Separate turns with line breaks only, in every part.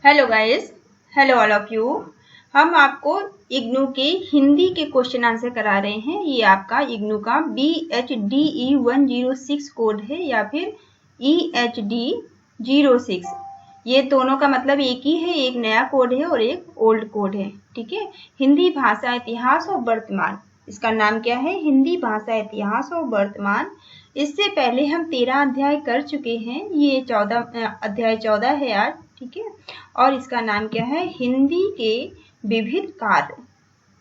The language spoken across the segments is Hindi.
Hello guys, hello all of you. हम आपको इग्नू के हिंदी के क्वेश्चन आंसर करा रहे हैं। ये आपका इग्नू का BHDE 106 कोड है या फिर EHD 06। ये दोनों का मतलब एक ही है, एक नया कोड है और एक ओल्ड कोड है। ठीक है, हिंदी भाषा इतिहास और वर्तमान, इसका नाम क्या है? हिंदी भाषा इतिहास और वर्तमान। इससे पहले हम 13 अध्याय कर चुके हैं, ये 14 अध्याय 14 है आज। ठीक है, और इसका नाम क्या है? हिंदी के विविध कार्य।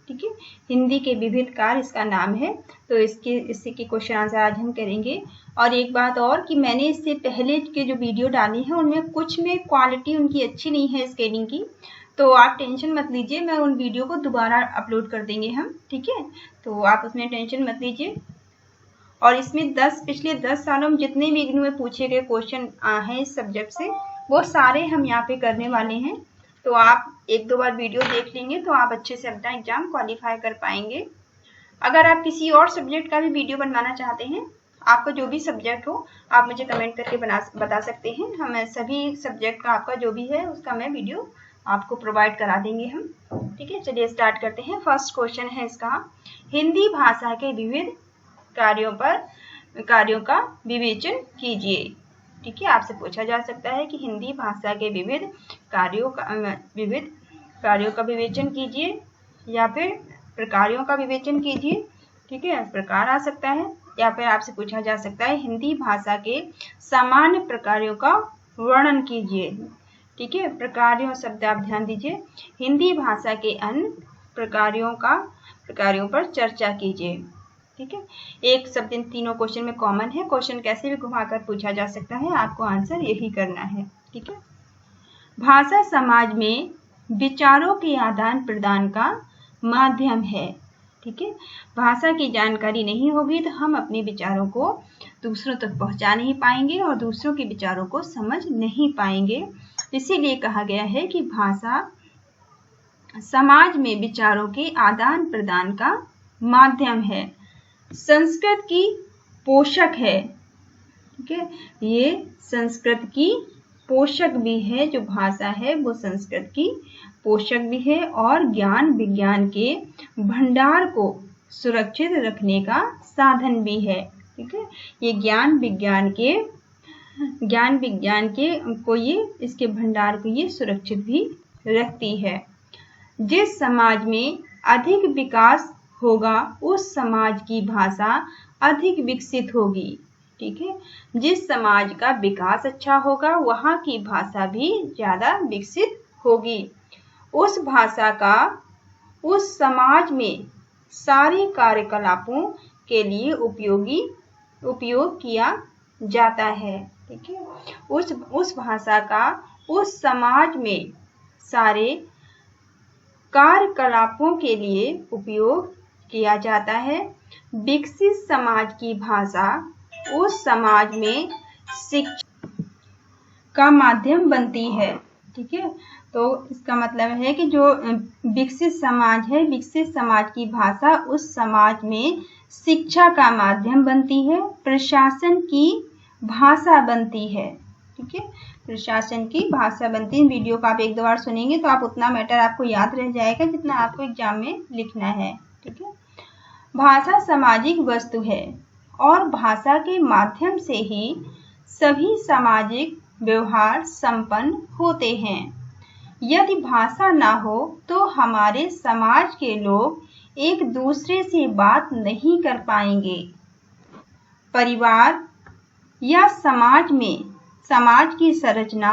ठीक है, हिंदी के विविध कार्य इसका नाम है। तो इससे के क्वेश्चन आंसर आज हम करेंगे। और एक बात और कि मैंने इससे पहले के जो वीडियो डाली है उनमें कुछ में क्वालिटी उनकी अच्छी नहीं है स्कैनिंग की, तो आप टेंशन मत लीजिए, मैं उन वीडियो को दोबारा अपलोड कर देंगे हम। ठीक है, तो आप उसमें टेंशन मत लीजिए। और इसमें पिछले 10 सालों में जितने भी इग्नू में पूछे गए क्वेश्चन हैं इस सब्जेक्ट से, वो सारे हम यहाँ पे करने वाले हैं। तो आप एक दो बार वीडियो देख लेंगे तो आप अच्छे से अपना एग्जाम क्वालिफाई कर पाएंगे। अगर आप किसी और सब्जेक्ट का भी वीडियो बनवाना चाहते हैं, आपका जो भी सब्जेक्ट हो, आप मुझे कमेंट करके बता सकते हैं। हम सभी सब्जेक्ट का आपका जो भी है उसका मैं वीडियो आपको प्रोवाइड करा देंगे हम। ठीक है, चलिए स्टार्ट करते हैं। फर्स्ट क्वेश्चन है इसका, हिंदी भाषा के विविध कार्यों का विवेचन कीजिए। ठीक है, आपसे पूछा जा सकता है कि हिंदी भाषा के विविध कार्यों का विवेचन कीजिए या फिर प्रकारों का विवेचन कीजिए। ठीक है, प्रकार आ सकता है, या फिर आपसे पूछा जा सकता है हिंदी भाषा के सामान्य प्रकारों का वर्णन कीजिए। ठीक है, प्रकारों शब्द आप ध्यान दीजिए। हिंदी भाषा के अन्य प्रकारों पर चर्चा कीजिए। ठीक है, एक शब्द इन तीनों क्वेश्चन में कॉमन है। क्वेश्चन कैसे भी घुमाकर पूछा जा सकता है, आपको आंसर यही करना है। ठीक है, भाषा समाज में विचारों के आदान प्रदान का माध्यम है। ठीक है, भाषा की जानकारी नहीं होगी तो हम अपने विचारों को दूसरों तक पहुंचा नहीं पाएंगे और दूसरों के विचारों को समझ नहीं पाएंगे। इसीलिए कहा गया है कि भाषा समाज में विचारों के आदान प्रदान का माध्यम है, संस्कृत की पोषक है। ठीक है, ये संस्कृत की पोषक भी है, जो भाषा है वो संस्कृत की पोषक भी है और ज्ञान विज्ञान के भंडार को सुरक्षित रखने का साधन भी है। ठीक है, ये ज्ञान विज्ञान के को ये इसके भंडार को ये सुरक्षित भी रखती है। जिस समाज में अधिक विकास होगा उस समाज की भाषा अधिक विकसित होगी। ठीक है, जिस समाज का विकास अच्छा होगा वहाँ की भाषा भी ज्यादा विकसित होगी। उस भाषा का उस समाज में सारे कार्यकलापों के लिए उपयोग किया जाता है। ठीक है, उस भाषा का उस समाज में सारे कार्यकलापों के लिए उपयोग किया जाता है। विकसित समाज की भाषा उस समाज में शिक्षा का माध्यम बनती है। ठीक है, तो इसका मतलब है कि जो विकसित समाज है, विकसित समाज की भाषा उस समाज में शिक्षा का माध्यम बनती है, प्रशासन की भाषा बनती है। ठीक है, प्रशासन की भाषा बनती है। वीडियो को आप एक दो बार सुनेंगे तो आप उतना मैटर आपको याद रह जाएगा जितना आपको एग्जाम में लिखना है। ठीक है, भाषा सामाजिक वस्तु है और भाषा के माध्यम से ही सभी सामाजिक व्यवहार संपन्न होते हैं। यदि भाषा ना हो तो हमारे समाज के लोग एक दूसरे से बात नहीं कर पाएंगे। परिवार या समाज की संरचना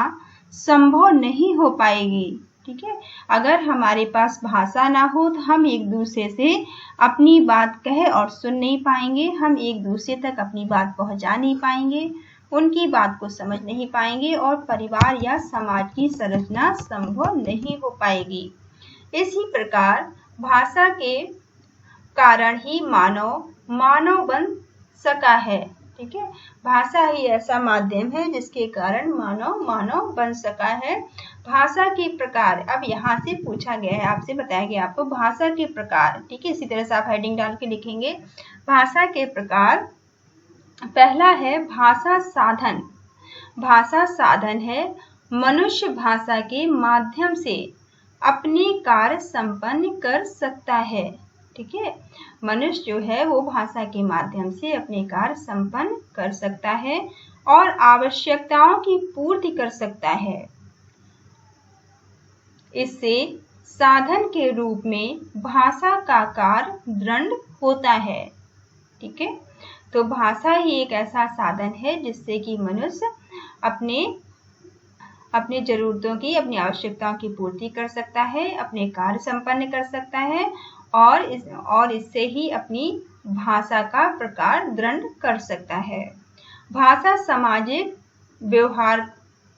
संभव नहीं हो पाएगी। ठीक है, अगर हमारे पास भाषा ना हो तो हम एक दूसरे से अपनी बात कह और सुन नहीं पाएंगे, हम एक दूसरे तक अपनी बात पहुंचा नहीं पाएंगे, उनकी बात को समझ नहीं पाएंगे और परिवार या समाज की संरचना संभव नहीं हो पाएगी। इसी प्रकार भाषा के कारण ही मानव बन सका है। ठीक है, भाषा ही ऐसा माध्यम है जिसके कारण मानव बन सका है। भाषा के प्रकार, अब यहाँ से पूछा गया है, आपसे बताया गया आपको भाषा के प्रकार। ठीक है, इसी तरह से आप हेडिंग डाल के लिखेंगे भाषा के प्रकार। पहला है भाषा साधन। भाषा साधन है मनुष्य भाषा के माध्यम से अपने कार्य संपन्न कर सकता है। ठीक है, मनुष्य जो है वो भाषा के माध्यम से अपने कार्य संपन्न कर सकता है और आवश्यकताओं की पूर्ति कर सकता है। इससे साधन के रूप में भाषा का कार्य दृढ़ होता है। ठीक है, तो भाषा ही एक ऐसा साधन है जिससे कि मनुष्य अपने जरूरतों की, अपनी आवश्यकताओं की पूर्ति कर सकता है, अपने कार्य संपन्न कर सकता है और इससे ही अपनी भाषा का प्रकार दृढ़ कर सकता है। भाषा सामाजिक व्यवहार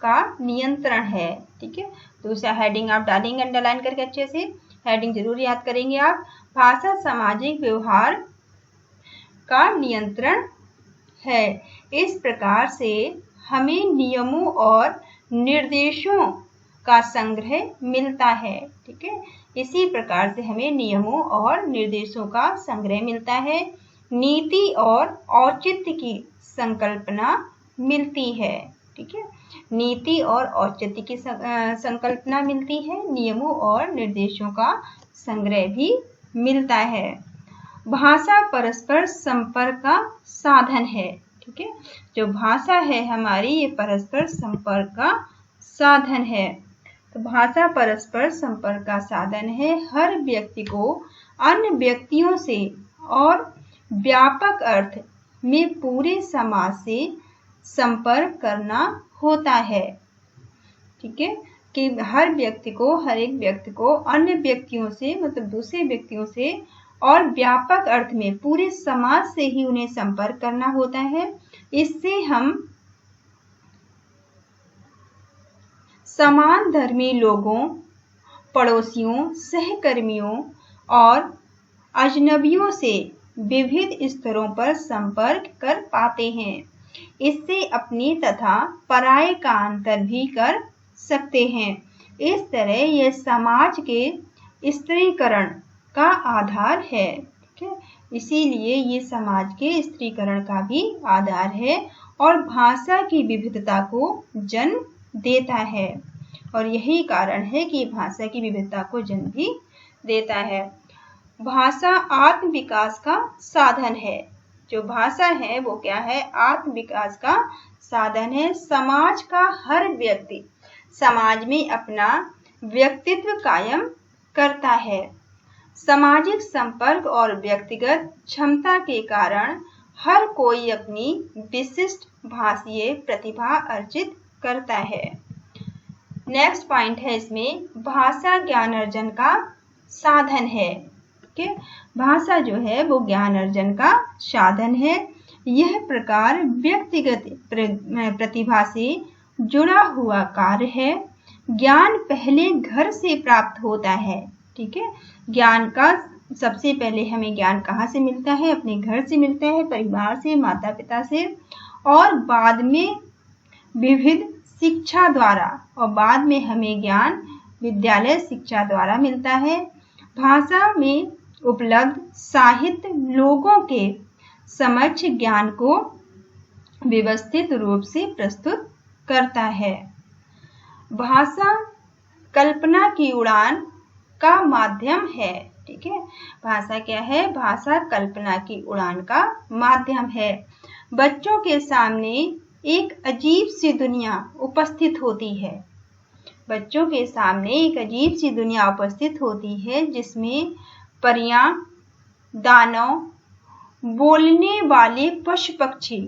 का नियंत्रण है। ठीक है, दूसरा हेडिंग आप डालेंगे अंडरलाइन करके, अच्छे से हेडिंग जरूर याद करेंगे आप। भाषा सामाजिक व्यवहार का नियंत्रण है। इस प्रकार से हमें नियमों और निर्देशों का संग्रह मिलता है। ठीक है, इसी प्रकार से हमें नियमों और निर्देशों का संग्रह मिलता है। नीति और औचित्य की संकल्पना मिलती है। ठीक है, नीति और औचित्य की संकल्पना मिलती है, नियमों और निर्देशों का संग्रह भी मिलता है। भाषा परस्पर संपर्क का साधन है। ठीक है, जो भाषा है हमारी, ये परस्पर संपर्क का साधन है। तो भाषा परस्पर संपर्क का साधन है। हर व्यक्ति को अन्य व्यक्तियों से और व्यापक अर्थ में पूरे समाज से संपर्क करना होता है। ठीक है, कि हर एक व्यक्ति को अन्य व्यक्तियों से, मतलब दूसरे व्यक्तियों से और व्यापक अर्थ में पूरे समाज से ही उन्हें संपर्क करना होता है। इससे हम समान धर्मी लोगों, पड़ोसियों, सहकर्मियों और अजनबियों से विविध स्तरों पर संपर्क कर पाते हैं। इससे अपनी तथा पराये का अंतर भी कर सकते हैं। इस तरह यह समाज के स्त्रीकरण का आधार है। ठीक है, इसीलिए ये समाज के स्त्रीकरण का भी आधार है और भाषा की विविधता को जन्म देता है। और यही कारण है कि भाषा की विविधता को जन्म भी देता है। भाषा आत्म विकास का साधन है। जो भाषा है वो क्या है? आत्म विकास का साधन है। समाज का हर व्यक्ति समाज में अपना व्यक्तित्व कायम करता है। सामाजिक संपर्क और व्यक्तिगत क्षमता के कारण हर कोई अपनी विशिष्ट भाषीय प्रतिभा अर्जित करता है। नेक्स्ट पॉइंट है इसमें, भाषा ज्ञान अर्जन का साधन है। ठीक है, भाषा जो है वो ज्ञान अर्जन का साधन है। यह प्रकार व्यक्तिगत प्रतिभा से जुड़ा हुआ कार्य है। ज्ञान पहले घर से प्राप्त होता है। ठीक है, ज्ञान का सबसे पहले हमें ज्ञान कहाँ से मिलता है? अपने घर से मिलता है, परिवार से, माता पिता से, और बाद में विविध शिक्षा द्वारा, और बाद में हमें ज्ञान विद्यालय शिक्षा द्वारा मिलता है। भाषा में उपलब्ध साहित्य लोगों के समक्ष ज्ञान को व्यवस्थित रूप से प्रस्तुत करता है। भाषा कल्पना की उड़ान का माध्यम है। ठीक है, भाषा क्या है? भाषा कल्पना की उड़ान का माध्यम है। बच्चों के सामने एक अजीब सी दुनिया उपस्थित होती है। बच्चों के सामने एक अजीब सी दुनिया उपस्थित होती है जिसमें परियां, दानव, बोलने वाले पशु पक्षी,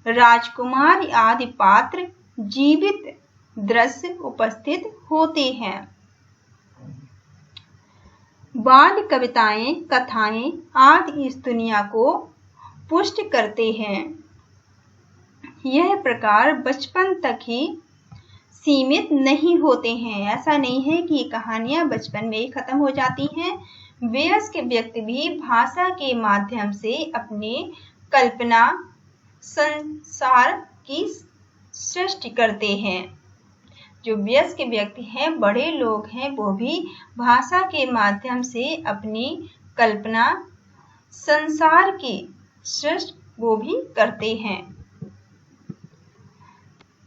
राजकुमार आदि पात्र, जीवित दृश्य उपस्थित होते हैं। बाल कविताएं, कथाएं आदि इस दुनिया को पुष्ट करते हैं। यह प्रकार बचपन तक ही सीमित नहीं होते हैं। ऐसा नहीं है कि ये कहानियां बचपन में ही खत्म हो जाती हैं। वयस्क व्यक्ति भी भाषा के माध्यम से अपने कल्पना संसार की सृष्टि करते हैं। जो वयस्क व्यक्ति हैं, बड़े लोग हैं, वो भी भाषा के माध्यम से अपनी कल्पना संसार की सृष्टि वो भी करते हैं।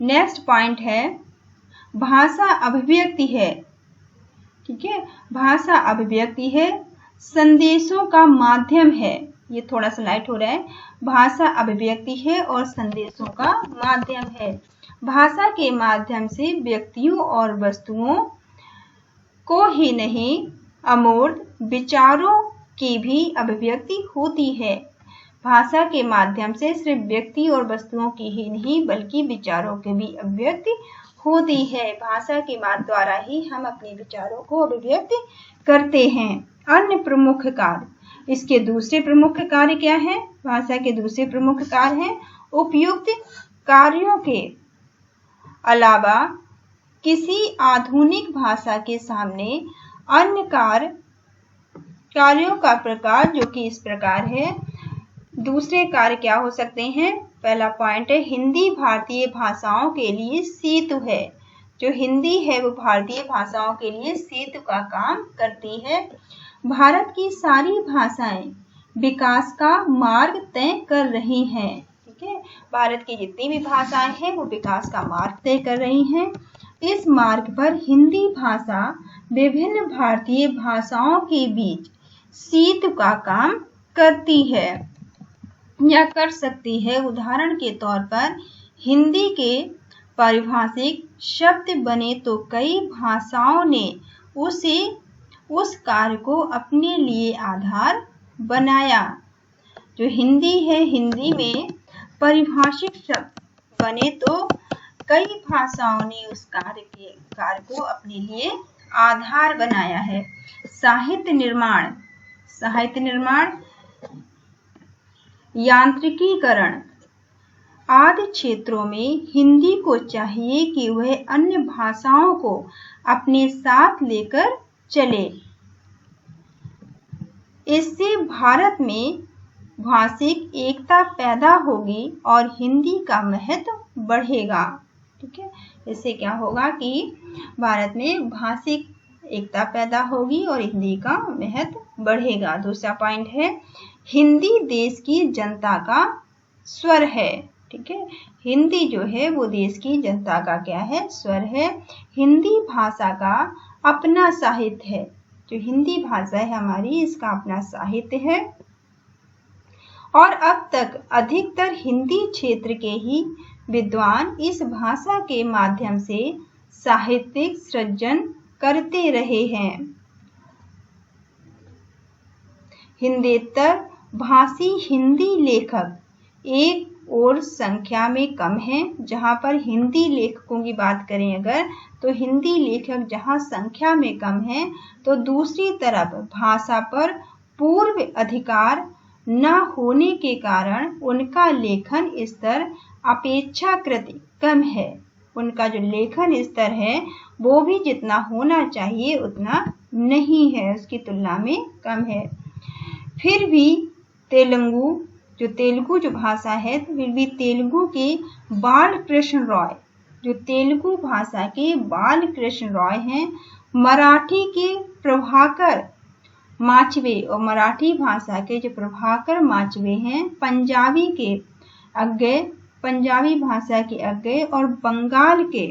नेक्स्ट पॉइंट है, भाषा अभिव्यक्ति है, ठीक है, भाषा अभिव्यक्ति है, संदेशों का माध्यम है, ये थोड़ा सा लाइट हो रहा है, भाषा अभिव्यक्ति है और संदेशों का माध्यम है। भाषा के माध्यम से व्यक्तियों और वस्तुओं को ही नहीं अमूर्त विचारों की भी अभिव्यक्ति होती है। भाषा के माध्यम से सिर्फ व्यक्ति और वस्तुओं की ही नहीं बल्कि विचारों की भी अभिव्यक्ति होती है। भाषा के द्वारा ही हम अपने विचारों को अभिव्यक्त करते हैं। अन्य प्रमुख कार्य, इसके दूसरे प्रमुख कार्य क्या है? भाषा के दूसरे प्रमुख कार्य हैं उपयुक्त कार्यों के अलावा किसी आधुनिक भाषा के सामने अन्य कार्यों का प्रकार, जो कि इस प्रकार है। दूसरे कार्य क्या हो सकते हैं? पहला पॉइंट है हिंदी भारतीय भाषाओं के लिए सेतु है। जो हिंदी है वो भारतीय भाषाओं के लिए सेतु का काम करती है। भारत की सारी भाषाएं विकास का मार्ग तय कर रही हैं, ठीक है। भारत की जितनी भी भाषाएं हैं वो विकास का मार्ग तय कर रही हैं। इस मार्ग पर हिंदी भाषा विभिन्न भारतीय भाषाओं के बीच सेतु का काम करती है या कर सकती है। उदाहरण के तौर पर हिंदी के पारिभाषिक शब्द बने तो कई भाषाओं ने उस कार्य को अपने लिए आधार बनाया। जो हिंदी है, हिंदी में पारिभाषिक शब्द बने तो कई भाषाओं ने उस कार्य को अपने लिए आधार बनाया है। साहित्य निर्माण, यांत्रिकीकरण आदि क्षेत्रों में हिंदी को चाहिए कि वह अन्य भाषाओं को अपने साथ लेकर चले। इससे भारत में भाषिक एकता पैदा होगी और हिंदी का महत्व बढ़ेगा, ठीक है। इससे क्या होगा कि भारत में भाषिक एकता पैदा होगी और हिंदी का महत्व बढ़ेगा। दूसरा पॉइंट है हिंदी देश की जनता का स्वर है, ठीक है। हिंदी जो है वो देश की जनता का क्या है? स्वर है। हिंदी भाषा का अपना साहित्य है। जो हिंदी भाषा है हमारी, इसका अपना साहित्य है और अब तक अधिकतर हिंदी क्षेत्र के ही विद्वान इस भाषा के माध्यम से साहित्यिक सृजन करते रहे हैं। हिंदेतर भाषी हिंदी लेखक एक और संख्या में कम है। जहां पर हिंदी लेखकों की बात करें अगर, तो हिंदी लेखक जहां संख्या में कम है, तो दूसरी तरफ भाषा पर पूर्व अधिकार न होने के कारण उनका लेखन स्तर अपेक्षाकृत कम है। उनका जो लेखन स्तर है वो भी जितना होना चाहिए उतना नहीं है, उसकी तुलना में कम है। फिर भी तेलुगु जो भाषा है, फिर भी तेलुगु के बालकृष्ण रॉय, जो तेलुगु भाषा के बालकृष्ण रॉय हैं, मराठी के प्रभाकर माचवे और मराठी भाषा के जो प्रभाकर माचवे हैं, पंजाबी भाषा के अज्ञे और बंगाल के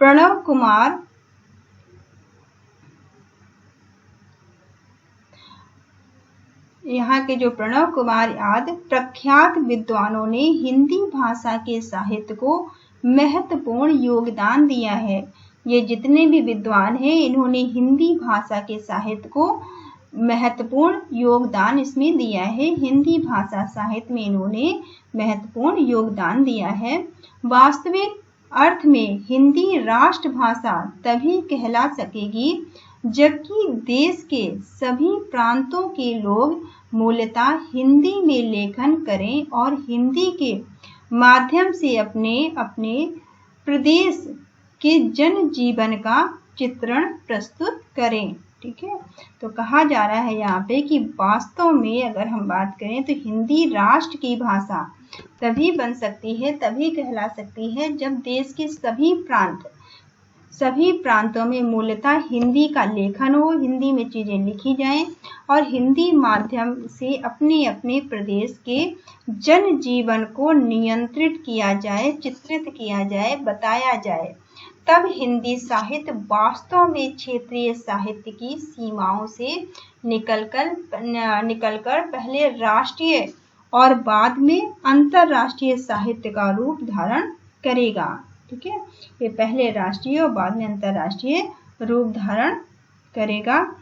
प्रणव कुमार आदि प्रख्यात विद्वानों ने हिंदी भाषा के साहित्य को महत्वपूर्ण योगदान दिया है। ये जितने भी विद्वान हैं इन्होंने हिंदी भाषा के साहित्य को महत्वपूर्ण योगदान इसमें दिया है। हिंदी भाषा साहित्य में इन्होंने महत्वपूर्ण योगदान दिया है। वास्तविक अर्थ में हिंदी राष्ट्रभाषा तभी कहला सकेगी जबकि देश के सभी प्रांतों के लोग मूलतः हिंदी में लेखन करें और हिंदी के माध्यम से अपने अपने प्रदेश के जनजीवन का चित्रण प्रस्तुत करें, ठीक है। तो कहा जा रहा है यहाँ पे कि वास्तव में अगर हम बात करें तो हिंदी राष्ट्र की भाषा तभी बन सकती है, तभी कहला सकती है जब देश के सभी प्रांतों में मूलतः हिंदी का लेखन हो, हिंदी में चीजें लिखी जाएं और हिंदी माध्यम से अपने अपने प्रदेश के जनजीवन को नियंत्रित किया जाए, चित्रित किया जाए, बताया जाए। तब हिंदी साहित्य वास्तव में क्षेत्रीय साहित्य की सीमाओं से निकलकर पहले राष्ट्रीय और बाद में अंतरराष्ट्रीय साहित्य का रूप धारण करेगा। ठीक है, ये पहले राष्ट्रीय और बाद में अंतरराष्ट्रीय रूप धारण करेगा।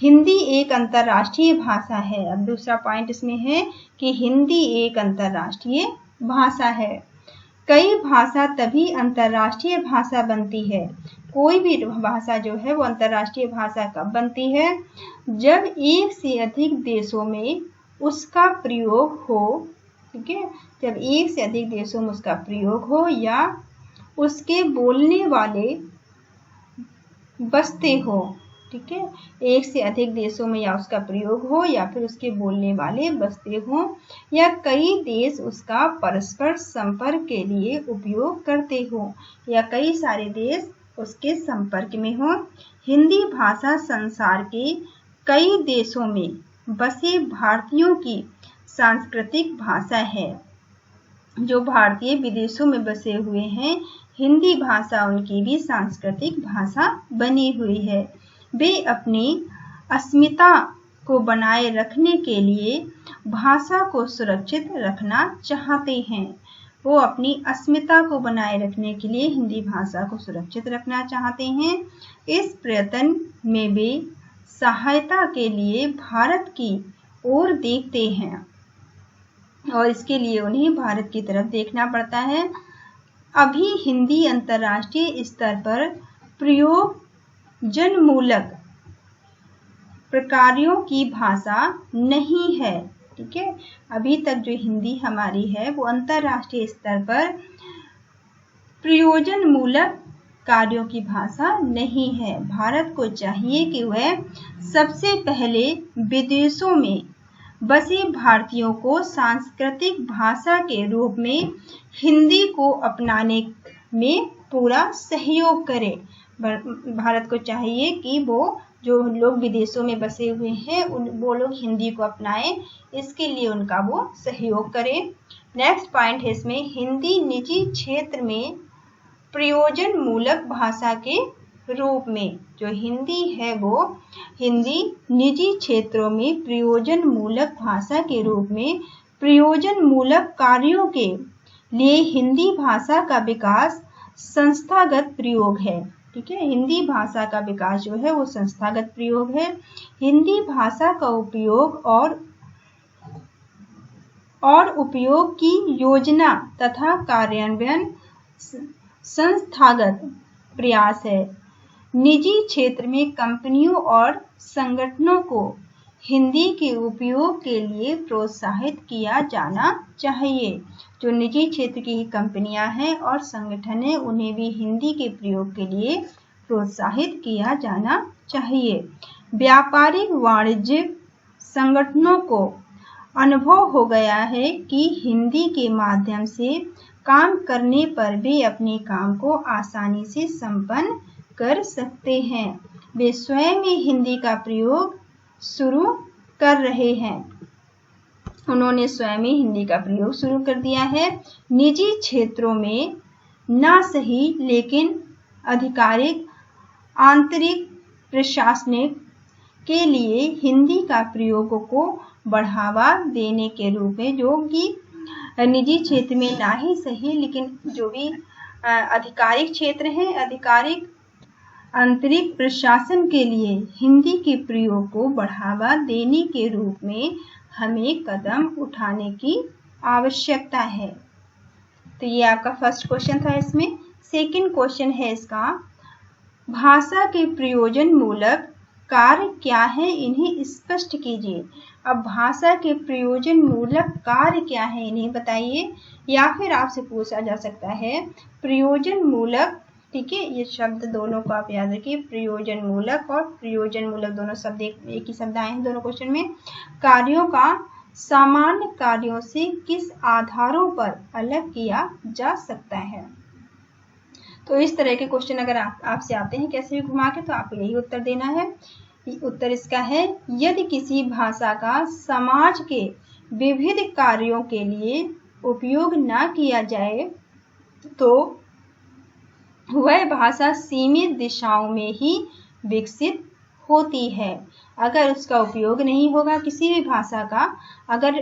हिंदी एक अंतरराष्ट्रीय भाषा है। अब दूसरा पॉइंट इसमें है कि हिंदी एक अंतरराष्ट्रीय भाषा है। कई भाषा तभी अंतरराष्ट्रीय भाषा बनती है। कोई भी भाषा जो है वो अंतरराष्ट्रीय भाषा कब बनती है? जब एक से अधिक देशों में उसका प्रयोग हो। ठीक है, जब एक से अधिक देशों में उसका प्रयोग हो या उसके बोलने वाले बसते हो। ठीक है, एक से अधिक देशों में या उसका प्रयोग हो या फिर उसके बोलने वाले बसते हो या कई देश उसका परस्पर संपर्क के लिए उपयोग करते हो या कई सारे देश उसके संपर्क में हो। हिंदी भाषा संसार के कई देशों में बसे भारतीयों की सांस्कृतिक भाषा है। जो भारतीय विदेशों में बसे हुए हैं, हिंदी भाषा उनकी भी सांस्कृतिक भाषा बनी हुई है। वे अपनी अस्मिता को बनाए रखने के लिए भाषा को सुरक्षित रखना चाहते हैं। वो अपनी अस्मिता को बनाए रखने के लिए हिंदी भाषा को सुरक्षित रखना चाहते हैं। इस प्रयत्न में वे सहायता के लिए भारत की ओर देखते हैं और इसके लिए उन्हें भारत की तरफ देखना पड़ता है। अभी हिंदी अंतर्राष्ट्रीय स्तर पर प्रयोजनमूलक प्रकारों की भाषा नहीं है। ठीक है, अभी तक जो हिंदी हमारी है वो अंतर्राष्ट्रीय स्तर पर प्रयोजनमूलक कार्यों की भाषा नहीं है। भारत को चाहिए कि वह सबसे पहले विदेशों में बसे भारतीयों को सांस्कृतिक भाषा के रूप में हिंदी को अपनाने में पूरा सहयोग करे। भारत को चाहिए कि वो जो लोग विदेशों में बसे हुए हैं वो लोग हिंदी को अपनाएं, इसके लिए उनका वो सहयोग करें। नेक्स्ट पॉइंट है इसमें, हिंदी निजी क्षेत्र में प्रयोजनमूलक भाषा के रूप में। जो हिंदी है वो हिंदी निजी क्षेत्रों में प्रयोजनमूलक भाषा के रूप में प्रयोजनमूलक कार्यों के लिए हिंदी भाषा का विकास संस्थागत प्रयोग है। ठीक है, हिंदी भाषा का विकास जो है वो संस्थागत प्रयोग है। हिंदी भाषा का उपयोग और उपयोग की योजना तथा कार्यान्वयन संस्थागत प्रयास है। निजी क्षेत्र में कंपनियों और संगठनों को हिंदी के उपयोग के लिए प्रोत्साहित किया जाना चाहिए। जो निजी क्षेत्र की कंपनियां हैं और संगठन हैं, उन्हें भी हिंदी के प्रयोग के लिए प्रोत्साहित किया जाना चाहिए। व्यापारिक वाणिज्यिक संगठनों को अनुभव हो गया है कि हिंदी के माध्यम से काम करने पर वे अपने काम को आसानी से संपन्न कर सकते हैं। वे स्वयं ही हिंदी का प्रयोग शुरू कर रहे हैं। उन्होंने स्वयं ही हिंदी का प्रयोग शुरू कर दिया है। निजी क्षेत्रों में ना सही लेकिन आधिकारिक आंतरिक प्रशासनिक के लिए हिंदी का प्रयोग को बढ़ावा देने के रूप में, जो कि निजी क्षेत्र में ना ही सही लेकिन जो भी आधिकारिक क्षेत्र हैं, आधिकारिक आंतरिक प्रशासन के लिए हिंदी के प्रयोग को बढ़ावा देने के रूप में हमें कदम उठाने की आवश्यकता है। तो ये आपका फर्स्ट क्वेश्चन था। इसमें सेकंड क्वेश्चन है इसका, भाषा के प्रयोजनमूलक कार्य क्या है, इन्हें स्पष्ट कीजिए। अब भाषा के प्रयोजनमूलक कार्य क्या है इन्हें बताइए। या फिर आपसे पूछा जा सकता है प्रयोजनमूलक। ठीक है, ये शब्द दोनों को आप याद रखिए, प्रयोजनमूलक और प्रयोजनमूलक दोनों शब्द एक ही शब्द आए हैं दोनों क्वेश्चन में। कार्यों का सामान्य कार्यों से किस आधारों पर अलग किया जा सकता है। तो इस तरह के क्वेश्चन अगर आपसे आते हैं कैसे भी घुमा के, तो आपको यही उत्तर देना है। उत्तर इसका है, यदि किसी भाषा का समाज के विविध कार्यों के लिए उपयोग न किया जाए तो वह भाषा सीमित दिशाओं में ही विकसित होती है। अगर उसका उपयोग नहीं होगा, किसी भी भाषा का अगर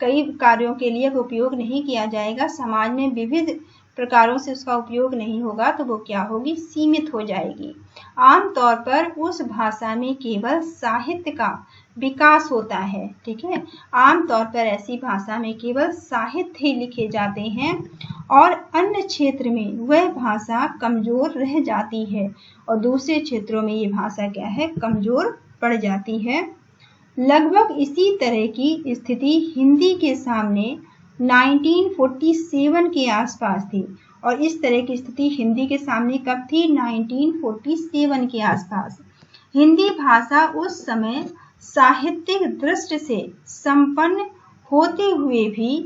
कई कार्यों के लिए उपयोग नहीं किया जाएगा, समाज में विविध प्रकारों से उसका उपयोग नहीं होगा, तो वो क्या होगी, सीमित हो जाएगी। आमतौर पर उस भाषा में केवल साहित्य का विकास होता है। ठीक है, आमतौर पर ऐसी भाषा में केवल साहित्य ही लिखे जाते हैं और अन्य क्षेत्र में वह भाषा कमजोर रह जाती है और दूसरे क्षेत्रों में ये भाषा क्या है, कमजोर पड़ जाती है। लगभग इसी तरह की स्थिति हिंदी के सामने 1947 के आसपास थी। और इस तरह की स्थिति हिंदी के सामने कब थी, 1947 के आसपास। हिंदी भाषा उस समय साहित्यिक दृष्टि से संपन्न होते हुए भी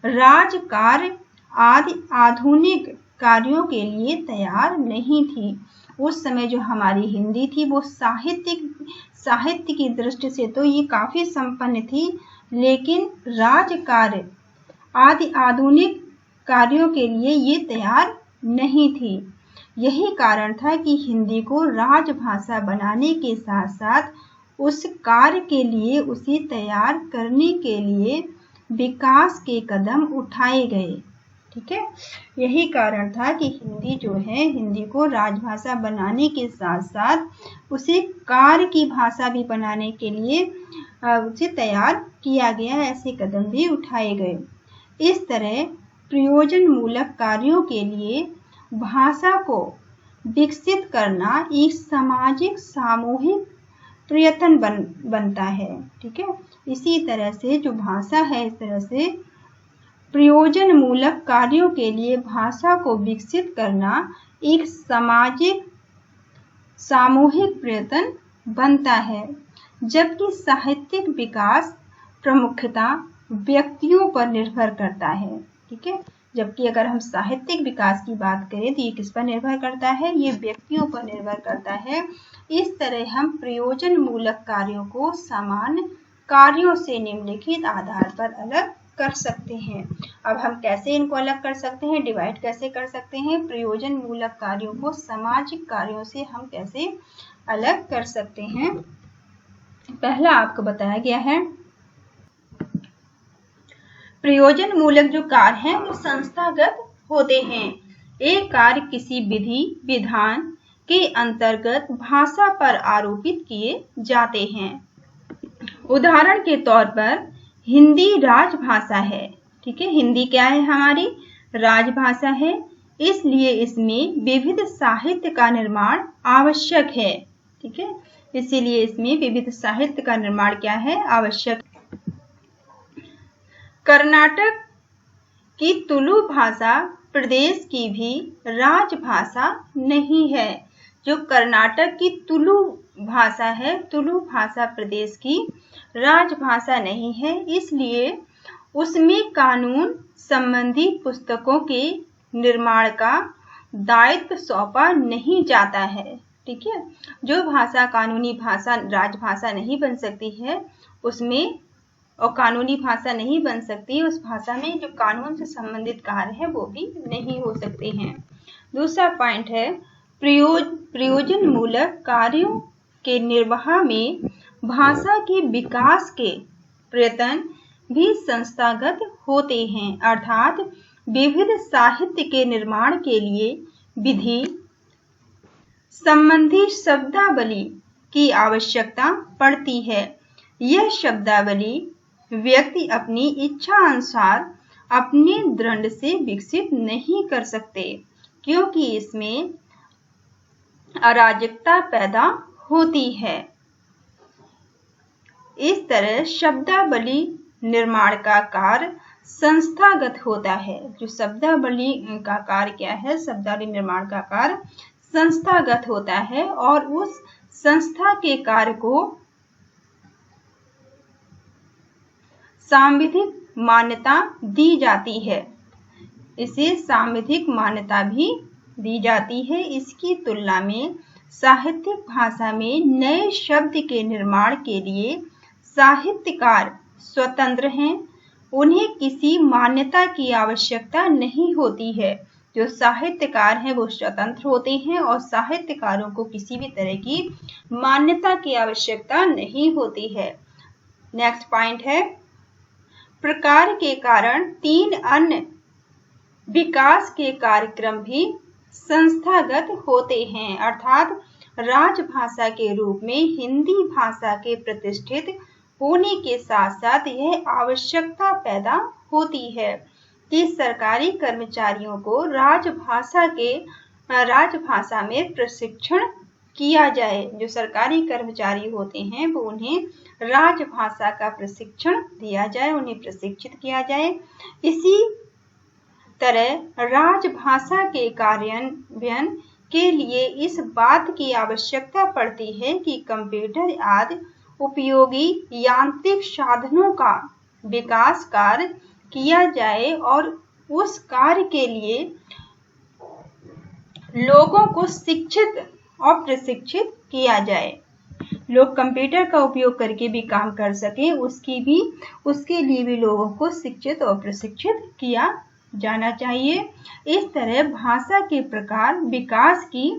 राजकार्य आदि आधुनिक कार्यों के लिए तैयार नहीं थी। उस समय जो हमारी हिंदी थी वो साहित्य की दृष्टि से तो ये काफी संपन्न थी, लेकिन राजकार्य आदि आधुनिक कार्यों के लिए ये तैयार नहीं थी। यही कारण था कि हिंदी को राजभाषा बनाने के साथ साथ उस कार्य के लिए, उसे तैयार करने के लिए विकास के कदम उठाए गए। ठीक है, यही कारण था कि हिंदी जो है, हिंदी को राजभाषा बनाने के साथ साथ उसे कार्य की भाषा भी बनाने के लिए उसे तैयार किया गया, ऐसे कदम भी उठाए गए। इस तरह प्रयोजन मूलक कार्यों के लिए भाषा को विकसित करना एक सामाजिक सामूहिक प्रयत्न बनता है। ठीक है, इसी तरह से जो भाषा है, इस तरह से प्रयोजन मूलक कार्यों के लिए भाषा को विकसित करना एक सामाजिक सामूहिक प्रयत्न बनता है। जबकि साहित्यिक विकास प्रमुखता व्यक्तियों पर निर्भर करता है। ठीक है, जबकि अगर हम साहित्यिक विकास की बात करें तो ये किस पर निर्भर करता है, ये व्यक्तियों पर निर्भर करता है। इस तरह हम प्रयोजन मूलक कार्यों को सामान्य कार्यों से निम्नलिखित आधार पर अलग कर सकते हैं। अब हम कैसे इनको अलग कर सकते हैं, डिवाइड कैसे कर सकते हैं, प्रयोजन मूलक कार्यों को सामाजिक कार्यों से हम कैसे अलग कर सकते हैं। पहला आपको बताया गया है, प्रयोजन मूलक जो कार्य हैं वो संस्थागत होते हैं। एक कार्य किसी विधि विधान के अंतर्गत भाषा पर आरोपित किए जाते हैं। उदाहरण के तौर पर हिंदी राजभाषा है। ठीक है, हिंदी क्या है, हमारी राजभाषा है, इसलिए इसमें विविध साहित्य का निर्माण आवश्यक है। ठीक है, इसीलिए इसमें विविध साहित्य का निर्माण क्या है, आवश्यक। कर्नाटक की तुलु भाषा प्रदेश की भी राजभाषा नहीं है। जो कर्नाटक की तुलु भाषा है, तुलु भाषा प्रदेश की राजभाषा नहीं है, इसलिए उसमें कानून संबंधी पुस्तकों के निर्माण का दायित्व सौंपा नहीं जाता है। ठीक है, जो भाषा कानूनी भाषा राजभाषा नहीं बन सकती है, उसमें और कानूनी भाषा नहीं बन सकती, उस भाषा में जो कानून से संबंधित कार्य है वो भी नहीं हो सकते हैं। दूसरा पॉइंट है, प्रयोजन मूलक कार्यों के निर्वाह में भाषा के विकास के प्रयत्न भी संस्थागत होते हैं, अर्थात विविध साहित्य के निर्माण के लिए विधि संबंधी शब्दावली की आवश्यकता पड़ती है। यह शब्दावली व्यक्ति अपनी इच्छा अनुसार अपने दृढ़ से विकसित नहीं कर सकते, क्योंकि इसमें अराजकता पैदा होती है। इस तरह शब्दावली निर्माण का कार्य संस्थागत होता है। जो शब्दावली का कार्य क्या है, शब्दावली निर्माण का कार्य संस्थागत होता है और उस संस्था के कार्य को सांविधिक मान्यता दी जाती है। इसे सांविधिक मान्यता भी दी जाती है। इसकी तुलना में साहित्यिक भाषा में नए शब्द के निर्माण के लिए साहित्यकार स्वतंत्र हैं, उन्हें किसी मान्यता की आवश्यकता नहीं होती है। जो साहित्यकार हैं वो स्वतंत्र होते हैं और साहित्यकारों को किसी भी तरह की मान्यता की आवश्यकता नहीं होती है। नेक्स्ट पॉइंट है, प्रकार के कारण 3 अन्य विकास के कार्यक्रम भी संस्थागत होते हैं, अर्थात राजभाषा के रूप में हिंदी भाषा के प्रतिष्ठित होने के साथ साथ यह आवश्यकता पैदा होती है कि सरकारी कर्मचारियों को राजभाषा में प्रशिक्षण किया जाए। जो सरकारी कर्मचारी होते हैं वो उन्हें राजभाषा का प्रशिक्षण दिया जाए, उन्हें प्रशिक्षित किया जाए। इसी तरह राजभाषा के कार्यान्वयन के लिए इस बात की आवश्यकता पड़ती है कि कंप्यूटर आदि उपयोगी यांत्रिक साधनों का विकास कार्य किया जाए और उस कार्य के लिए लोगों को शिक्षित और प्रशिक्षित किया जाए। लोग कंप्यूटर का उपयोग करके भी काम कर सकें, उसके लिए भी लोगों को शिक्षित और प्रशिक्षित किया जाना चाहिए। इस तरह भाषा के प्रकार विकास की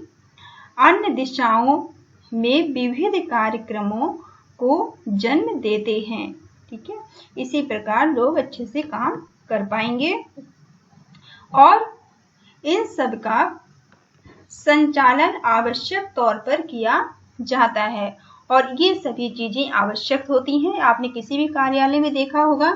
अन्य दिशाओं में विविध कार्यक्रमों को जन्म देते हैं। ठीक है, इसी प्रकार लोग अच्छे से काम कर पाएंगे और इन सब का संचालन आवश्यक तौर पर किया जाता है और ये सभी चीजें आवश्यक होती हैं। आपने किसी भी कार्यालय में देखा होगा,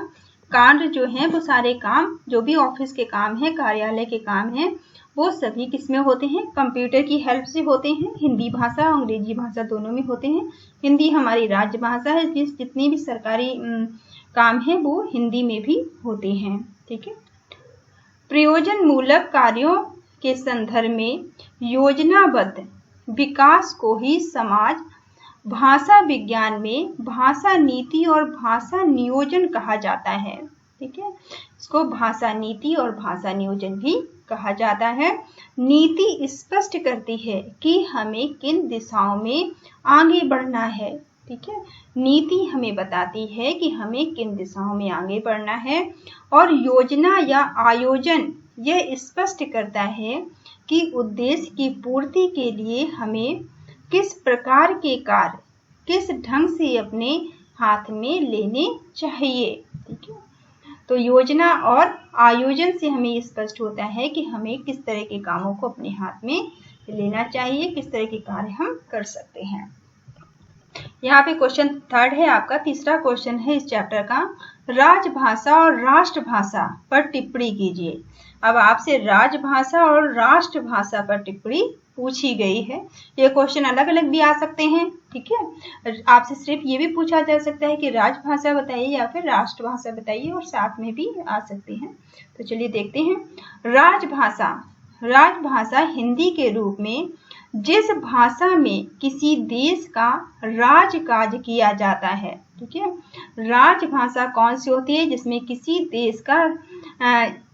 कार्य जो है वो सारे काम, जो भी ऑफिस के काम है, कार्यालय के काम है, वो सभी किसमें होते हैं, कंप्यूटर की हेल्प से होते हैं। हिंदी भाषा अंग्रेजी भाषा दोनों में होते हैं। हिंदी हमारी राजभाषा है, जितनी भी सरकारी काम है वो हिंदी में भी होते हैं। ठीक है, प्रयोजन मूलक कार्यों के संदर्भ में योजनाबद्ध विकास को ही समाज भाषा विज्ञान में भाषा नीति और भाषा नियोजन कहा जाता है। ठीक है, इसको भाषा नीति और भाषा नियोजन भी कहा जाता है। नीति स्पष्ट करती है कि हमें किन दिशाओं में आगे बढ़ना है। ठीक है, नीति हमें बताती है कि हमें किन दिशाओं में आगे बढ़ना है और योजना या आयोजन यह स्पष्ट करता है कि उद्देश्य की पूर्ति के लिए हमें किस प्रकार के कार्य किस ढंग से अपने हाथ में लेने चाहिए। ठीक है, तो योजना और आयोजन से हमें स्पष्ट होता है कि हमें किस तरह के कामों को अपने हाथ में लेना चाहिए, किस तरह के कार्य हम कर सकते हैं। यहाँ पे क्वेश्चन 3 है आपका, तीसरा क्वेश्चन है इस चैप्टर का, राजभाषा और राष्ट्रभाषा पर टिप्पणी कीजिए। अब आपसे राजभाषा और राष्ट्रभाषा पर टिप्पणी पूछी गई है। ये क्वेश्चन अलग अलग भी आ सकते हैं। ठीक है, आपसे सिर्फ ये भी पूछा जा सकता है कि राजभाषा बताइए या फिर राष्ट्रभाषा बताइए, और साथ में भी आ सकते हैं। तो चलिए देखते हैं। राजभाषा हिंदी के रूप में जिस भाषा में किसी देश का राजकाज किया जाता है। ठीक है, राजभाषा कौन सी होती है, जिसमें किसी देश का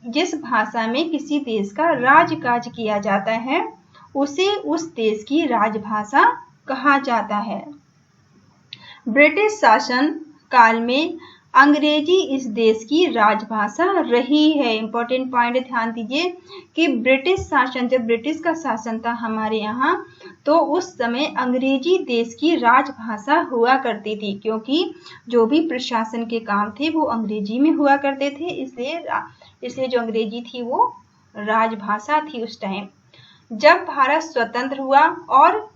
जिस भाषा में किसी देश का राजकाज किया जाता है उसे उस देश की राजभाषा कहा जाता है। ब्रिटिश शासन काल में अंग्रेजी इस देश की राजभाषा रही है। इंपॉर्टेंट पॉइंट ध्यान दीजिए कि ब्रिटिश शासन, जब ब्रिटिश का शासन था हमारे यहाँ, तो उस समय अंग्रेजी देश की राजभाषा हुआ करती थी, क्योंकि जो भी प्रशासन के काम थे वो अंग्रेजी में हुआ करते थे, इसलिए जो अंग्रेजी थी वो राजभाषा थी उस टाइम। जब भारत स्वतंत्र हुआ और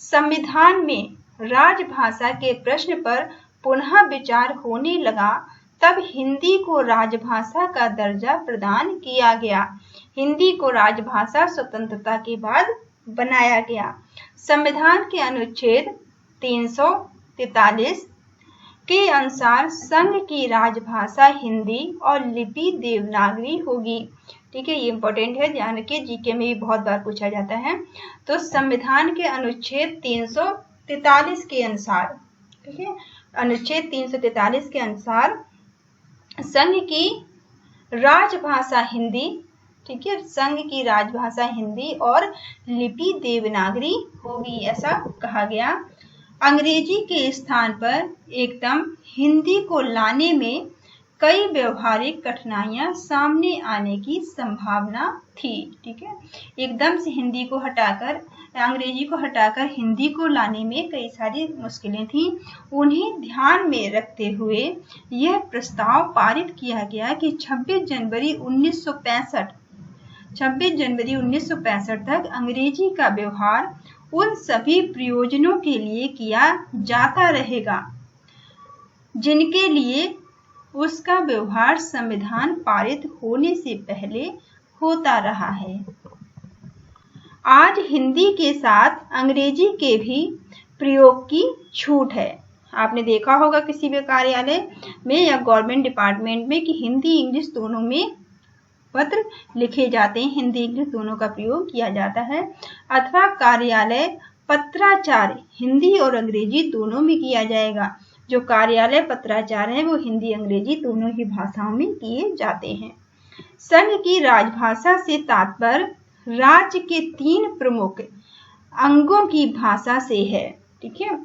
संविधान में राजभाषा के प्रश्न पर पुनः विचार होने लगा, तब हिंदी को राजभाषा का दर्जा प्रदान किया गया। हिंदी को राजभाषा स्वतंत्रता के बाद बनाया गया। संविधान के अनुच्छेद 343 के अनुसार संघ की राजभाषा हिंदी और लिपि देवनागरी होगी। ठीक है, ये इंपॉर्टेंट है, ध्यान रखिए, जीके में भी बहुत बार पूछा जाता है। तो संविधान के अनुच्छेद 343 के अनुसार, ठीक है, अनुच्छेद 343 के अनुसार संघ की राजभाषा हिंदी, ठीक है, संघ की राजभाषा हिंदी और लिपि देवनागरी होगी, ऐसा कहा गया। अंग्रेजी के स्थान पर एकदम हिंदी को लाने में कई व्यवहारिक कठिनाइयां सामने आने की संभावना थी। ठीक है, एकदम से हिंदी को हटाकर, अंग्रेजी को हटाकर हिंदी को लाने में कई सारी मुश्किलें थी। उन्हें ध्यान में रखते हुए यह प्रस्ताव पारित किया गया कि 26 जनवरी 1965 तक अंग्रेजी का व्यवहार उन सभी प्रयोजनों के लिए किया जाता रहेगा जिनके लिए उसका व्यवहार संविधान पारित होने से पहले होता रहा है। आज हिंदी के साथ अंग्रेजी के भी प्रयोग की छूट है। आपने देखा होगा किसी भी कार्यालय में या गवर्नमेंट डिपार्टमेंट में कि हिंदी इंग्लिश दोनों में पत्र लिखे जाते हैं, हिंदी इंग्लिश दोनों का प्रयोग किया जाता है। अथवा कार्यालय पत्राचार हिंदी और अंग्रेजी दोनों में किया जाएगा। जो कार्यालय पत्राचार है वो हिंदी अंग्रेजी दोनों ही भाषाओं में किए जाते हैं। संघ की राजभाषा से तात्पर्य राज्य के 3 प्रमुख अंगों की भाषा से है। ठीक है,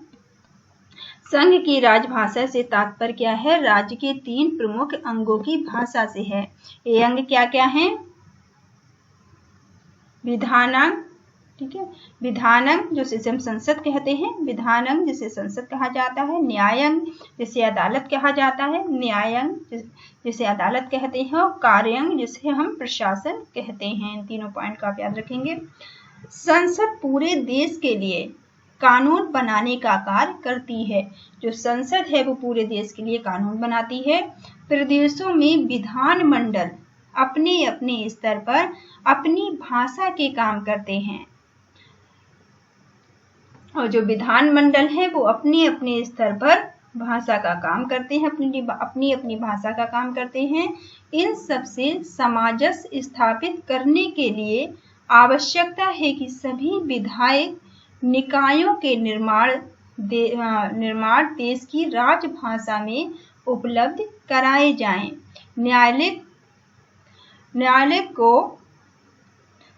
संघ की राजभाषा से तात्पर्य क्या है? राज्य के 3 प्रमुख अंगों की भाषा से है। ये अंग क्या क्या हैं? विधानांग, ठीक है, विधानांग जिसे हम संसद कहते हैं, विधानांग जिसे संसद कहा जाता है, न्यायांग जिसे अदालत कहा जाता है, न्यायांग जिसे अदालत कहते हैं, और कार्यांग जिसे हम प्रशासन कहते हैं। इन तीनों पॉइंट का आप याद रखेंगे। संसद पूरे देश के लिए कानून बनाने का कार्य करती है। जो संसद है वो पूरे देश के लिए कानून बनाती है। प्रदेशों में विधान मंडल अपने अपने स्तर पर अपनी भाषा के काम करते हैं, और जो विधान मंडल है वो अपने अपने स्तर पर भाषा का काम करते हैं, अपनी अपनी भाषा का काम करते हैं। इन सबसे सामंजस्य स्थापित करने के लिए आवश्यकता है कि सभी विधायक निकायों के निर्माण देश की राजभाषा में उपलब्ध कराए जाएं। न्यायालय को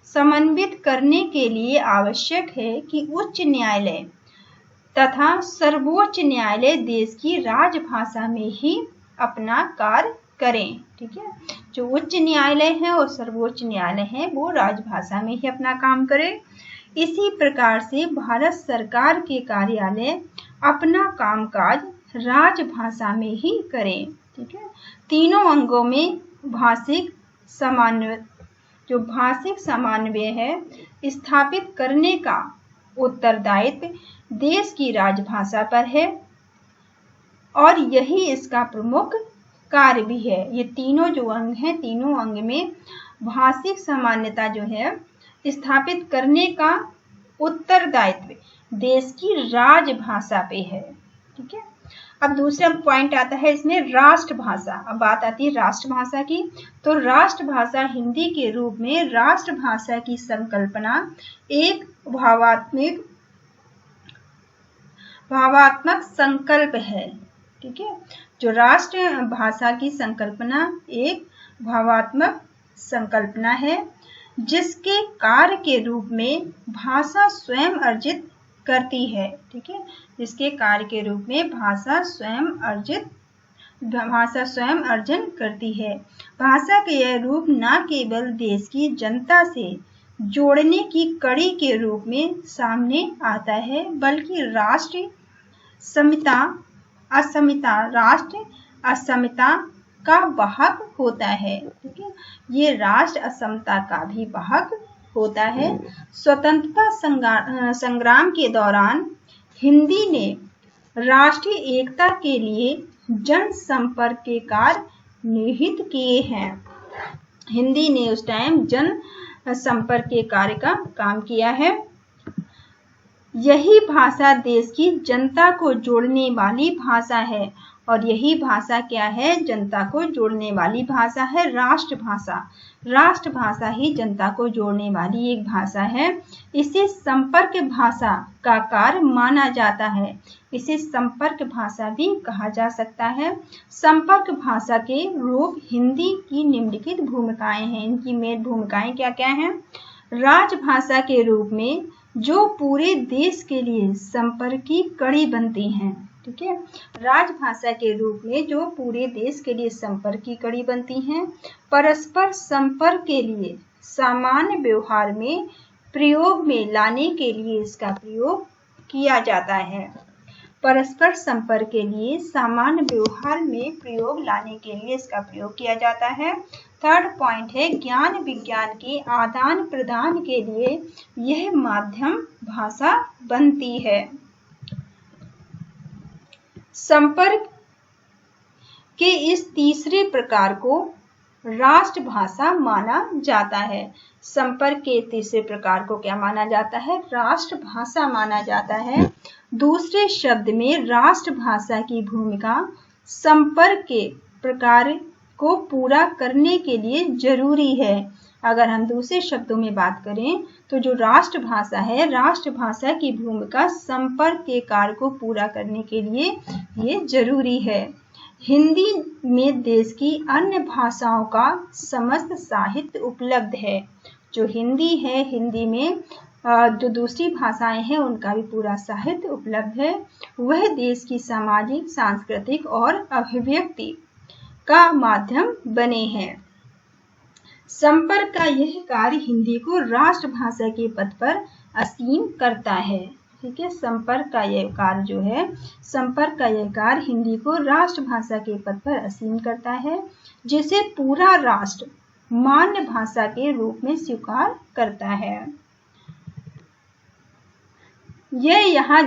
समन्वित करने के लिए आवश्यक है कि उच्च न्यायालय तथा सर्वोच्च न्यायालय देश की राजभाषा में ही अपना कार्य करें। ठीक है, जो उच्च न्यायालय है और सर्वोच्च न्यायालय है वो राजभाषा में ही अपना काम करें। इसी प्रकार से भारत सरकार के कार्यालय अपना कामकाज राजभाषा में ही करें। ठीक है, तीनों अंगों में भाषिक समन्वय है स्थापित करने का उत्तरदायित्व देश की राजभाषा पर है और यही इसका प्रमुख कार्य भी है। ये तीनों जो अंग हैं, तीनों अंग में भाषिक सामान्यता जो है स्थापित करने का उत्तरदायित्व देश की राजभाषा पे है। ठीक है, अब दूसरा पॉइंट आता है इसमें राष्ट्रभाषा। अब बात आती है राष्ट्रभाषा की। तो राष्ट्रभाषा हिंदी के रूप में राष्ट्रभाषा की संकल्पना एक भावात्मक संकल्प है। ठीक है, जो राष्ट्रभाषा की संकल्पना एक भावात्मक संकल्पना है जिसके कार्य के रूप में भाषा स्वयं अर्जित करती है। ठीक है, जिसके कार्य के रूप में भाषा स्वयं अर्जन करती है। भाषा का यह रूप न केवल देश की जनता से जोड़ने की कड़ी के रूप में सामने आता है बल्कि राष्ट्र असमिता का वाहक होता है। ठीक है, ये राष्ट्र असमता का भी वाहक होता है। स्वतंत्रता संग्राम के दौरान हिंदी ने राष्ट्रीय एकता के लिए जनसंपर्क के कार्य निहित किए हैं। हिंदी ने उस टाइम जन संपर्क के कार्य का काम किया है। यही भाषा देश की जनता को जोड़ने वाली भाषा है और यही भाषा क्या है? जनता को जोड़ने वाली भाषा है राष्ट्रभाषा। राष्ट्रभाषा ही जनता को जोड़ने वाली एक भाषा है। इसे संपर्क भाषा का कार्य माना जाता है। इसे संपर्क भाषा भी कहा जा सकता है। संपर्क भाषा के रूप हिंदी की निम्नलिखित भूमिकाएं हैं। इनकी मेन भूमिकाएं क्या क्या हैं? राजभाषा के रूप में जो पूरे देश के लिए संपर्क की कड़ी बनती हैं। ठीक है। राजभाषा के रूप में जो पूरे देश के लिए संपर्क की कड़ी बनती हैं, परस्पर संपर्क के लिए सामान्य व्यवहार में प्रयोग में लाने के लिए इसका प्रयोग किया जाता है। परस्पर संपर्क के लिए सामान्य व्यवहार में प्रयोग लाने के लिए इसका प्रयोग किया जाता है। थर्ड पॉइंट है ज्ञान विज्ञान के आदान प्रदान के लिए यह माध्यम भाषा बनती है। संपर्क के इस तीसरे प्रकार को राष्ट्रभाषा माना जाता है। संपर्क के तीसरे प्रकार को क्या माना जाता है? राष्ट्रभाषा माना जाता है। दूसरे शब्द में राष्ट्रभाषा की भूमिका संपर्क के प्रकार को पूरा करने के लिए जरूरी है। अगर हम दूसरे शब्दों में बात करें तो जो राष्ट्रभाषा है, राष्ट्रभाषा की भूमिका संपर्क के कार्य को पूरा करने के लिए ये जरूरी है। हिंदी में देश की अन्य भाषाओं का समस्त साहित्य उपलब्ध है। जो हिंदी है, हिंदी में जो दूसरी भाषाएं हैं उनका भी पूरा साहित्य उपलब्ध है। वह देश की सामाजिक, सांस्कृतिक और अभिव्यक्ति का माध्यम बने हैं। संपर्क का यह कार्य हिंदी को राष्ट्रभाषा के पद पर असीम करता है। ठीक है, संपर्क का यह कार्य जो है, संपर्क का यह कार्य हिंदी को राष्ट्रभाषा के पद पर असीम करता है, जिसे पूरा राष्ट्र मान्य भाषा के रूप में स्वीकार करता है। यह यहाँ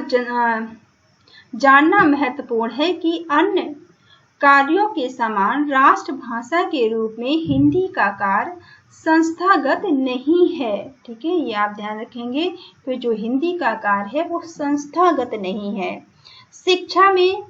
जानना महत्वपूर्ण है कि अन्य कार्यों के समान राष्ट्रभाषा के रूप में हिंदी का कार्य संस्थागत नहीं है। ठीक है, ये आप ध्यान रखेंगे कि जो हिंदी का कार्य है वो संस्थागत नहीं है। शिक्षा में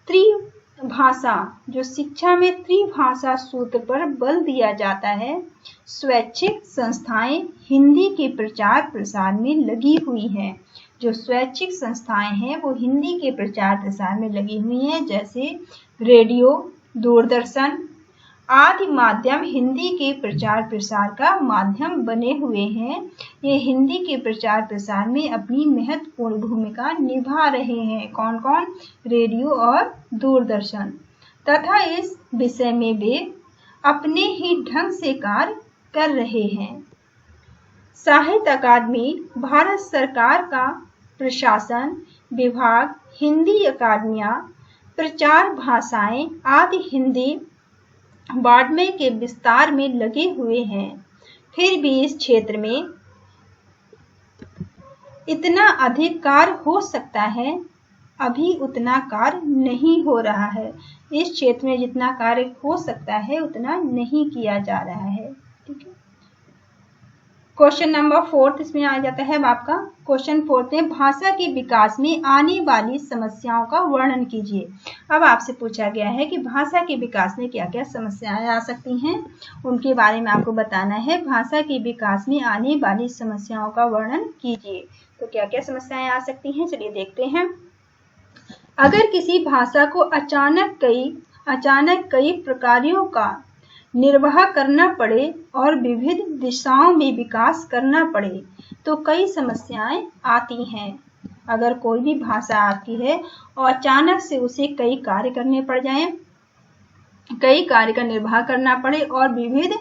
त्रिभाषा, जो शिक्षा में त्रिभाषा सूत्र पर बल दिया जाता है, स्वैच्छिक संस्थाएं हिंदी के प्रचार प्रसार में लगी हुई हैं। जो स्वैच्छिक संस्थाएं हैं वो हिंदी के प्रचार प्रसार में लगी हुई हैं, जैसे रेडियो, दूरदर्शन आदि माध्यम हिंदी के प्रचार प्रसार का माध्यम बने हुए हैं। ये हिंदी के प्रचार प्रसार में अपनी महत्वपूर्ण भूमिका निभा रहे हैं। कौन कौन? रेडियो और दूरदर्शन। तथा इस विषय में वे अपने ही ढंग से कार्य कर रहे हैं। साहित्य अकादमी भारत सरकार का प्रशासन विभाग, हिंदी अकादमियां, प्रचार भाषाएं आदि हिंदी बांटने के विस्तार में लगे हुए हैं। फिर भी इस क्षेत्र में इतना अधिक कार्य हो सकता है, अभी उतना कार्य नहीं हो रहा है। इस क्षेत्र में जितना कार्य हो सकता है उतना नहीं किया जा रहा है। ठीक है, क्वेश्चन नंबर 4 इसमें आ जाता है आपका। क्वेश्चन 4 में भाषा के विकास में आने वाली समस्याओं का वर्णन कीजिए। अब आपसे पूछा गया है कि भाषा के विकास में क्या क्या समस्याएं आ सकती हैं, उनके बारे में आपको बताना है। भाषा के विकास में आने वाली समस्याओं का वर्णन कीजिए। तो क्या क्या समस्याएं आ सकती हैं, चलिए देखते हैं। अगर किसी भाषा को अचानक कई प्रकारों का निर्वाह करना पड़े और विविध दिशाओं में विकास करना पड़े तो कई समस्याएं आती हैं। अगर कोई भी भाषा आती है और अचानक से उसे कई कार्य करने पड़ जाएं, कई कार्य का निर्वाह करना पड़े और विविध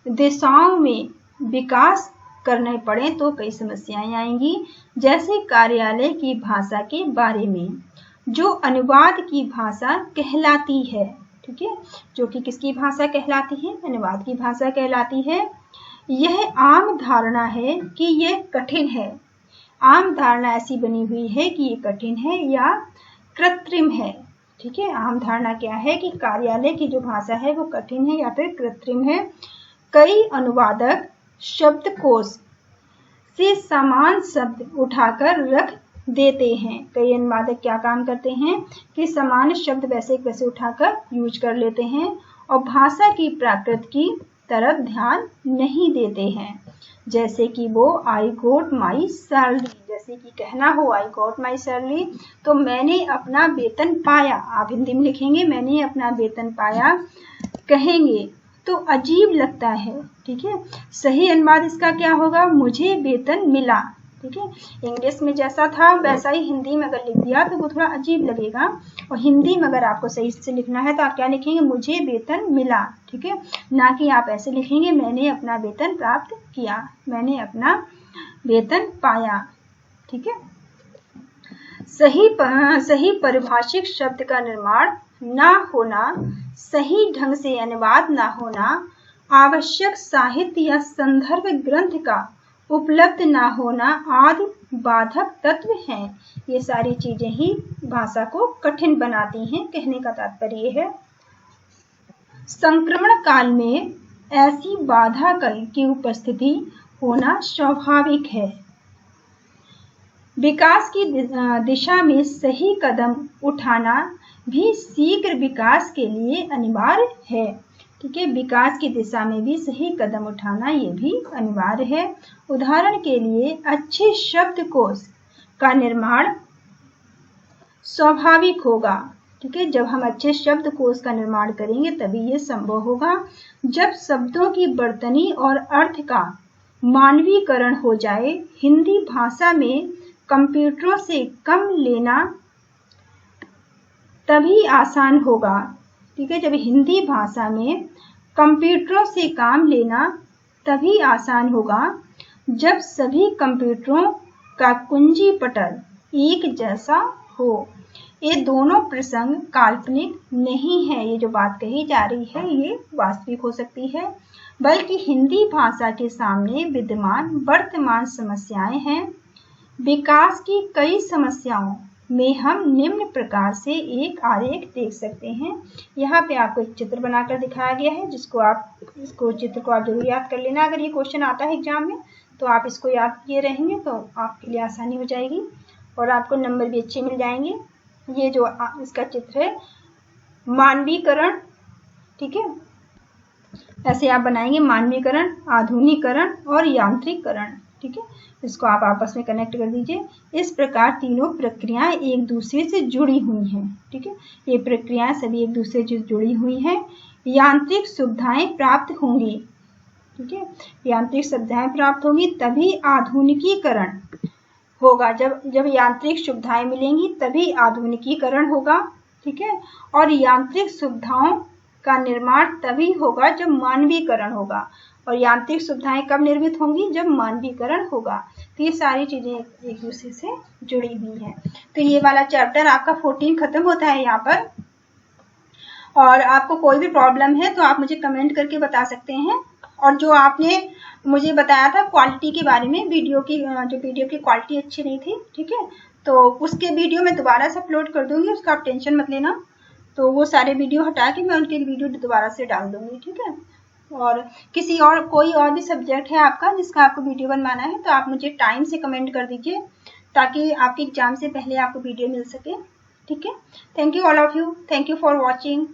दिशाओं में विकास करने पड़े तो कई समस्याएं आएंगी। जैसे कार्यालय की भाषा के बारे में, जो अनुवाद की भाषा कहलाती है। ठीक है, जो कि किसकी भाषा कहलाती है? अनुवाद की भाषा कहलाती है। यह आम धारणा है कि यह कठिन है। आम धारणा ऐसी बनी हुई है कि ये कठिन है या कृत्रिम है। ठीक है, आम धारणा क्या है कि कार्यालय की जो भाषा है वो कठिन है या फिर कृत्रिम है। कई अनुवादक शब्दकोश से समान शब्द उठाकर रख देते हैं। कई अनुवादक क्या काम करते हैं कि समान शब्द वैसे वैसे उठाकर यूज कर लेते हैं और भाषा की प्रकृति की तरफ ध्यान नहीं देते हैं। जैसे कि वो आई गॉट माई सैलरी, जैसे कि कहना हो आई गॉट माई सैलरी, तो मैंने अपना वेतन पाया। आप हिंदी में लिखेंगे मैंने अपना वेतन पाया, कहेंगे तो अजीब लगता है। ठीक है, सही अनुवाद इसका क्या होगा? मुझे वेतन मिला। ठीक है। इंग्लिश में जैसा था वैसा ही हिंदी में अगर लिख दिया तो वो थोड़ा अजीब लगेगा, और हिंदी में अगर आपको सही से लिखना है तो आप क्या लिखेंगे, मुझे वेतन मिला, ठीक है, ना कि आप ऐसे लिखेंगे मैंने अपना वेतन प्राप्त किया, मैंने अपना वेतन पाया, ठीक है। सही परिभाषिक शब्द का निर्माण ना होना, सही ढंग से अनुवाद ना होना, आवश्यक साहित्य या संदर्भ ग्रंथ का उपलब्ध ना होना आदि बाधक तत्व हैं। ये सारी चीजें ही भाषा को कठिन बनाती हैं, कहने का तात्पर्य है। संक्रमण काल में ऐसी बाधा की उपस्थिति होना स्वाभाविक है। विकास की दिशा में सही कदम उठाना भी शीघ्र विकास के लिए अनिवार्य है, ठीक है। विकास की दिशा में भी सही कदम उठाना ये भी अनिवार्य है। उदाहरण के लिए अच्छे शब्दकोश का निर्माण स्वाभाविक होगा, ठीक है। जब हम अच्छे शब्दकोश का निर्माण करेंगे तभी ये संभव होगा। जब शब्दों की वर्तनी और अर्थ का मानवीकरण हो जाए, हिंदी भाषा में कंप्यूटरों से कम लेना तभी आसान होगा, ठीक है। जब हिंदी भाषा में कंप्यूटरों से काम लेना तभी आसान होगा जब सभी कंप्यूटरों का कुंजी पटल एक जैसा हो। ये दोनों प्रसंग काल्पनिक नहीं है, ये जो बात कही जा रही है ये वास्तविक हो सकती है, बल्कि हिंदी भाषा के सामने विद्यमान वर्तमान समस्याएं हैं। विकास की कई समस्याओं में हम निम्न प्रकार से एक आरेख देख सकते हैं। यहाँ पे आपको एक चित्र बनाकर दिखाया गया है, इसको चित्र को आप जरूर याद कर लेना। अगर ये क्वेश्चन आता है एग्जाम में तो आप इसको याद किए रहेंगे तो आपके लिए आसानी हो जाएगी और आपको नंबर भी अच्छे मिल जाएंगे। ये जो इसका चित्र है मानवीकरण, ठीक है, ऐसे आप बनाएंगे मानवीकरण, आधुनिकीकरण और यांत्रिकरण, ठीक है। इसको आप आपस में कनेक्ट कर दीजिए। इस प्रकार तीनों प्रक्रियाएं एक दूसरे से जुड़ी हुई हैं, ठीक है। ये प्रक्रियाएं सभी एक दूसरे से जुड़ी हुई हैं। यांत्रिक सुविधाएं प्राप्त होंगी, ठीक है, यांत्रिक सुविधाएं प्राप्त होंगी तभी आधुनिकीकरण होगा। जब यांत्रिक सुविधाएं मिलेंगी तभी आधुनिकीकरण होगा, ठीक है। और यांत्रिक सुविधाओं का निर्माण तभी होगा जब मानवीकरण होगा, और यांत्रिक सुविधाएं कब निर्मित होंगी, जब मानवीकरण होगा। तो ये सारी चीजें एक दूसरे से जुड़ी हुई हैं। तो ये वाला चैप्टर आपका 14 खत्म होता है यहाँ पर। और आपको कोई भी प्रॉब्लम है तो आप मुझे कमेंट करके बता सकते हैं। और जो आपने मुझे बताया था क्वालिटी के बारे में, वीडियो की क्वालिटी अच्छी नहीं थी, ठीक है, तो उसके वीडियो मैं दोबारा से अपलोड कर दूंगी, उसका आप टेंशन मत लेना। तो वो सारे वीडियो हटा के मैं उनके वीडियो दोबारा से डाल दूंगी, ठीक है। और कोई और भी सब्जेक्ट है आपका जिसका आपको वीडियो बनवाना है तो आप मुझे टाइम से कमेंट कर दीजिए ताकि आपके एग्जाम से पहले आपको वीडियो मिल सके, ठीक है। Thank you all of you, thank you for watching.